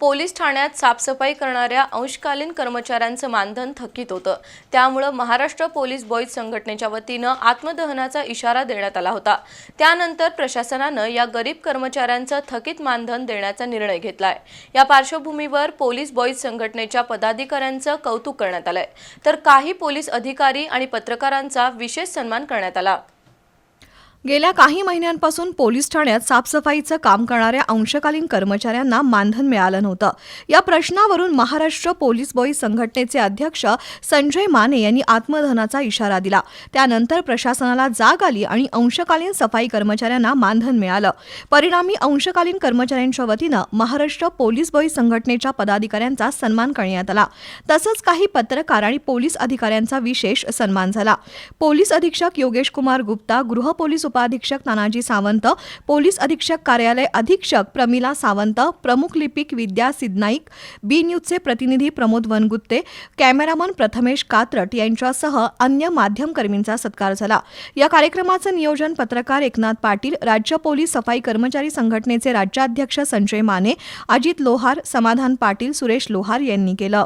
Police ठाण्यात साफसफाई करणाऱ्या अंशकालीन कर्मचाऱ्यांचं मानधन थकीत होतं। त्यामुळे महाराष्ट्र पोलीस बॉईज संघटनेच्या वतीनं आत्मदहनाचा इशारा देण्यात आला होता। त्यानंतर प्रशासनानं या गरीब कर्मचाऱ्यांचं थकीत मानधन देण्याचा निर्णय घेतलाय। या पार्श्वभूमीवर पोलीस बॉईज संघटनेच्या पदाधिकाऱ्यांचं कौतुक करण्यात आलंय, तर काही पोलीस अधिकारी आणि पत्रकारांचा विशेष सन्मान करण्यात आला। गेल्या काही महिन्यांपासून पोलीस ठाण्यात साफसफाईचं काम करणाऱ्या अंशकालीन कर्मचाऱ्यांना मानधन मिळालं नव्हतं। या प्रश्नावरून महाराष्ट्र पोलीस बॉईज संघटनेचे अध्यक्ष संजय माने यांनी आत्मदहनाचा इशारा दिला। त्यानंतर प्रशासनाला जाग आली आणि अंशकालीन सफाई कर्मचाऱ्यांना मानधन मिळालं। परिणामी अंशकालीन कर्मचाऱ्यांच्या वतीनं महाराष्ट्र पोलीस बॉईज संघटनेच्या पदाधिकाऱ्यांचा सन्मान करण्यात आला। तसंच काही पत्रकार आणि पोलीस अधिकाऱ्यांचा विशेष सन्मान झाला। पोलीस अधीक्षक योगेश कुमार गुप्ता, गृह पोलीस उपाधीक्षक तानाजी सावंत, पोलीस अधीक्षक कार्यालय अधीक्षक प्रमिला सावंत, प्रमुख लिपिक विद्या सिद्धनाईक, बी न्यूजचे प्रतिनिधी प्रमोद वनगुत्ते, कॅमेरामन प्रथमेश कात्रट यांच्यासह अन्य माध्यमकर्मींचा सत्कार झाला। या कार्यक्रमाचं नियोजन पत्रकार एकनाथ पाटील, राज्य पोलीस सफाई कर्मचारी संघटनेचे राज्याध्यक्ष संजय माने, अजित लोहार, समाधान पाटील, सुरेश लोहार यांनी केलं।